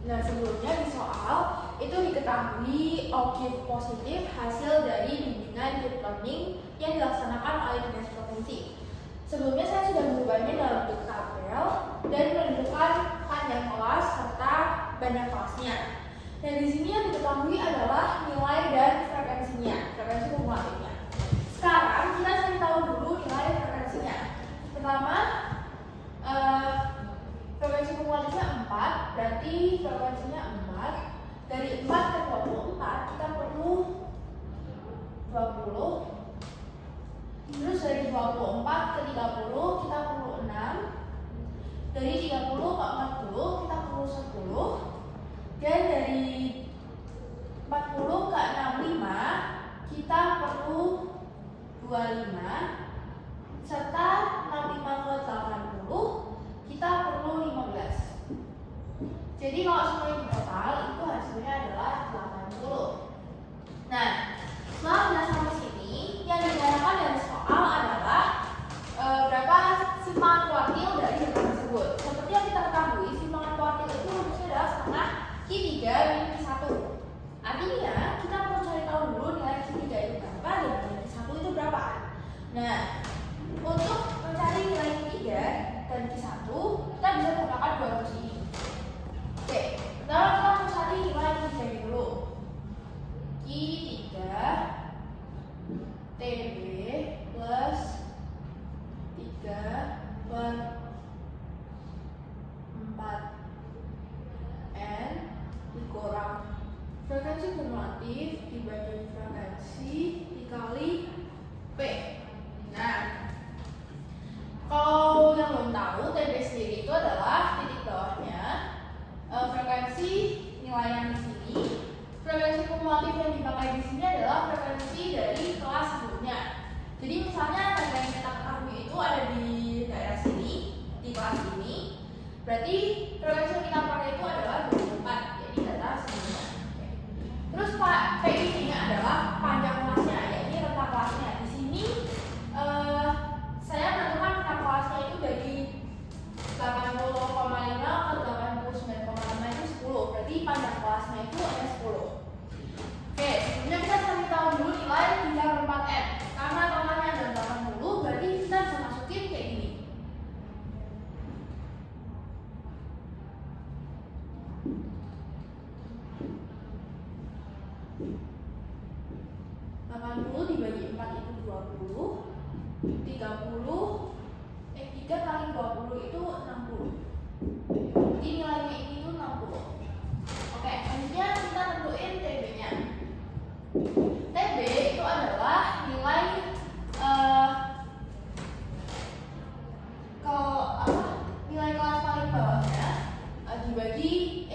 Nah, sebelumnya di soal itu diketahui objek positif hasil dari bimbingan deep learning yang dilaksanakan oleh Dinas Provinsi. Sebelumnya saya sudah mengubahnya dalam bentuk tabel dan menentukan panjang kelas serta banyak kelasnya. Dan di sini yang diketahui adalah nilai dan frekuensi kumulatifnya. Sekarang kita cari tahu dulu nilai frekuensinya. Pertama, frekuensi kumulatifnya 4, berarti frekuensinya 4. Dari 4 ke 24 kita perlu 20. Terus dari 24 ke 30 kita perlu 6. Dari 30 ke 40 kita perlu 10. Dan dari 40 ke 65 kita perlu 25. Serta 65 ke 80 kita perlu 15. Jadi kalau semuanya di total itu hasilnya adalah 80. Nah, setelah kita sampai sini, yang ditanyakan dari soal adalah berapa simpangan kuartil dari data tersebut. Seperti yang kita ketahui, simpangan kuartil itu rumusnya adalah setengah Q3 min Q1. Artinya, kita perlu cari tahu dulu nilai Q3 itu berapa dan nilai Q1 itu berapa. Nah, untuk mencari nilai Q3 dan Q1, kita bisa menggunakan dua rumus ini. Oke, pertama kita mau cari nilai Q3 dulu. Q3 TB plus 3 per 4N dikurang frekuensi kumulatif dibagi frekuensi dikali P. Nah, kalau yang belum tahu, TB sendiri itu adalah titik bawahnya frekuensi nilai yang di sini. Frekuensi kumulatif yang dipakai di sini adalah frekuensi dari kelas sebelumnya. Jadi misalnya data yang kita ketahui itu ada di daerah sini, di kelas ini. Berarti frekuensi yang kita pakai itu adalah 24, jadi data sebelumnya. Terus P ini adalah panjang kelasnya, yaitu rentang kelasnya. Di sini saya menentukan rentang kelasnya itu dari 80,5 ke 89,5 itu 10. Berarti panjang kelasnya itu ada 10. Oke, sebelumnya kita cari tahu dulu nilai 3/4N. Karena totalnya ada 80, berarti kita bisa masukin kayak gini. Dibagi 4 itu 20. 3 kali 20 itu 60. Jadi nilainya ini itu 60. Oke, selanjutnya kita tentuin TB-nya. TB itu adalah nilai nilai kelas paling bawahnya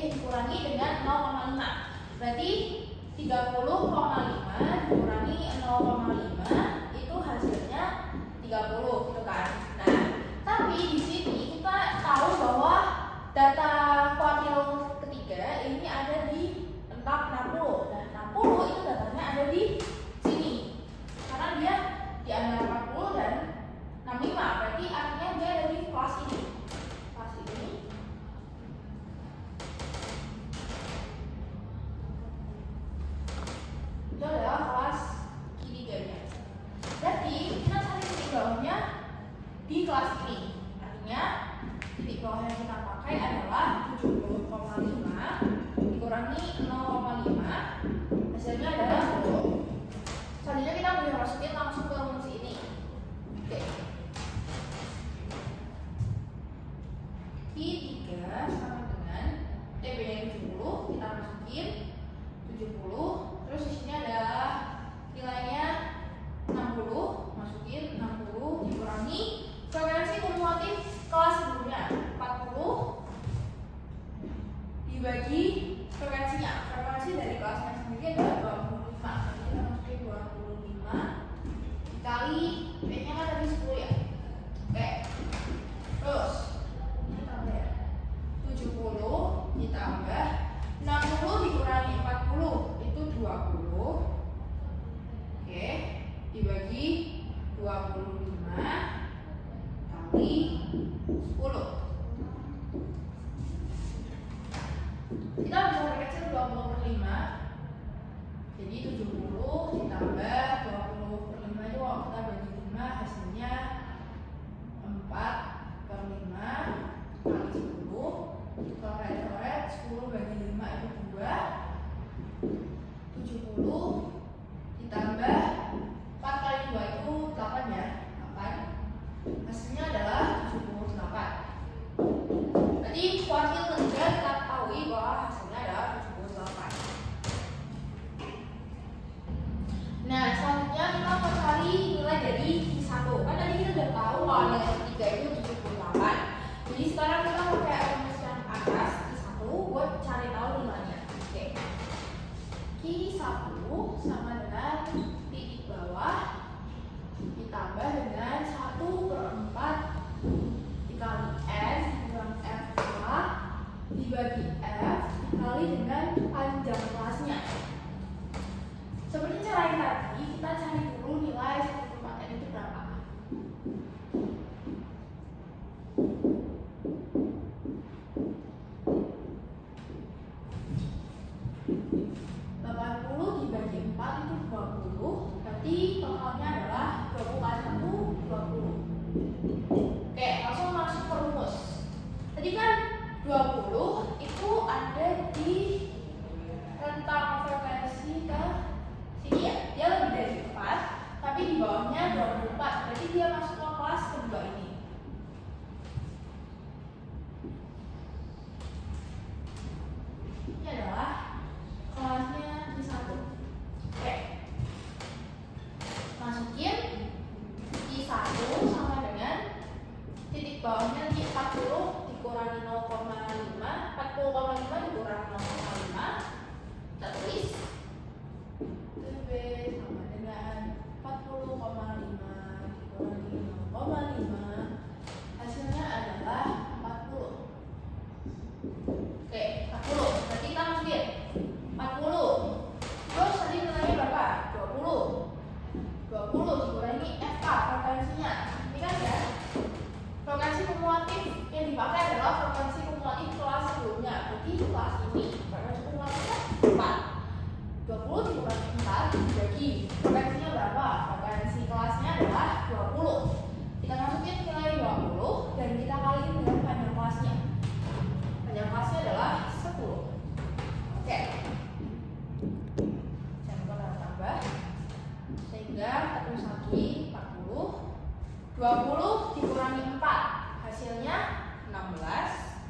dikurangi dengan 0,5. Berarti 30,5 dikurangi 0,5 itu hasilnya 30 gitu kan. Nah, tapi di sini kita tahu bahwa data kuartil ketiga ini ada di 60. Dan 60 itu datanya ada di sini. Karena dia di antara 40 dan 65. Berarti artinya dia ada di kelas ini. Kelas ini. Itu adalah kelas Q3-nya. Berarti kita cari titik bawahnya di kelas ini. Artinya titik bawah yang kita pakai adalah 70,5 dikurangi 0,5, hasilnya adalah 10. Selanjutnya kita bisa masukin langsung ke rumus ini. Oke. Q3 sama dengan TB-nya 70, kita masukin 70. Terus di sini adalah nilainya 60, masukin 60 dikurangi frekuensi kumulatif kelas sebelumnya 40 dibagi frekuensinya. Frekuensi dari kelasnya sendiri adalah 25. Jadi kita masukin 25 dikali B-nya kan tadi 10 ya. Oke. Terus ini tambah ya. 70 ditambah 60 dikurangi 40 itu 20. Oke, dibagi 25 kali 10. Kita bisa berkecil 20/5. Jadi 70 ditambah 20/5 itu kalau kita bagi 5 hasilnya 4/5 kali 10. Coret-coret 10 bagi 5 itu 2. 70 ditambah 4 kali 2 itu 8 ya. 8. Hasilnya adalah 78. Jadi kuartil ketiga kita ketahui bahwa hasilnya adalah 78. Nah, selanjutnya kita akan cari nilai dari Q1. Kan tadi kita udah tahu kalau nilai ketiga itu 78. Jadi sekarang kita pakai rumus yang atas Q1 buat cari tahu nilainya. Oke. Q1 sama dengan titik bawah ditambah dengan 1/4 dikali S kurang F2 dibagi F dikali dengan panjang kelasnya. Seperti cara yang tadi, kita cari dulu nilai 1/4N itu berapa. Dibagi 4 itu 20, berarti totalnya adalah 20 kali 1, 20. Oke, langsung masuk ke rumus. Tadi kan 20 itu ada di rentang frekuensi ke sini ya. Dia lebih dari 4, tapi di bawahnya 24, berarti dia masuk ke kelas kedua ini. Ini adalah kelasnya di 1. Oke, masukin I1 sama dengan titik bawahnya di 40 dikurangi 0,5, 40,5 dikurangi 0,5, kita tulis B sama dengan 40,5 dikurangi 0,5, hasilnya adalah 40. Oke, 40, berarti kita masukin 40. Terus tadi nilainya berapa? 20 dikurangi FK frekuensinya. Ini kan ya, frekuensi kumulatif yang dipakai adalah frekuensi kumulatif kelas sebelumnya. Berarti kelas ini frekuensi kumulatifnya 4. 20 dikurangi 4 dibagi frekuensinya berapa? Frekuensi kelasnya adalah 20. Kita masukin nilai 20 dan kita kaliin dengan panjang kelasnya. Panjang kelasnya adalah 10. Oke. Sehingga kita tulis lagi 40, 20 dikurangi 4 hasilnya 16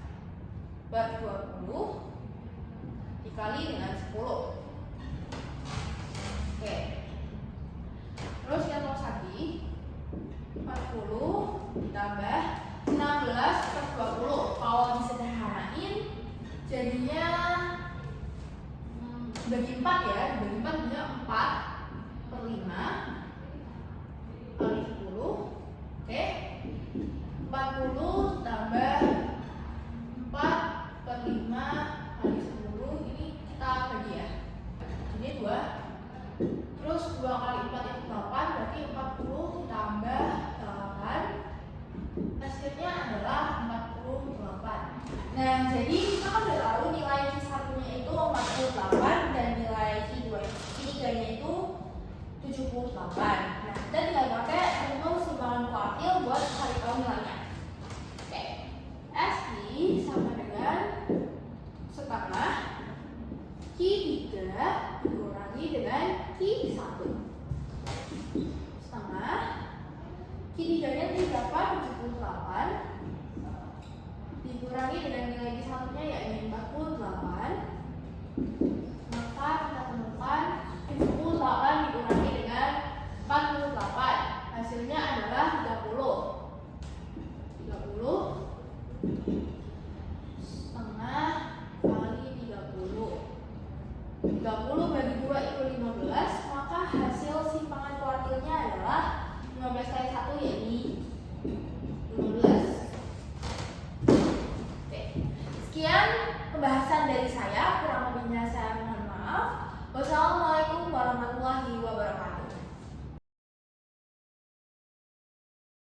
bagi 20 dikali dengan 10. Oke, terus kita tulis lagi 40 ditambah 16 per 20. Kalau disederhanain jadinya bagi 4 ya, bagi 4 jadinya 4/5 kali 10. Oke, 40 tambah 4/5 kali 10. Ini kita bagi ya, ini 2. Terus 2 kali 4 itu 8, berarti 40 ditambah 8 hasilnya adalah 48. Nah, jadi kita kan udah tahu nilai Q1-nya itu 48 dan nilai Q3-nya itu 78. Nah, kita tinggal pakai rumus simpangan kuartil buat cari tahu nilainya. Oke, SI sama dengan setengah Q3 dikurangi dengan Q1. Setengah Q3-nya ini berapa? 78 dikurangi dengan nilai Q1-nya yakni 48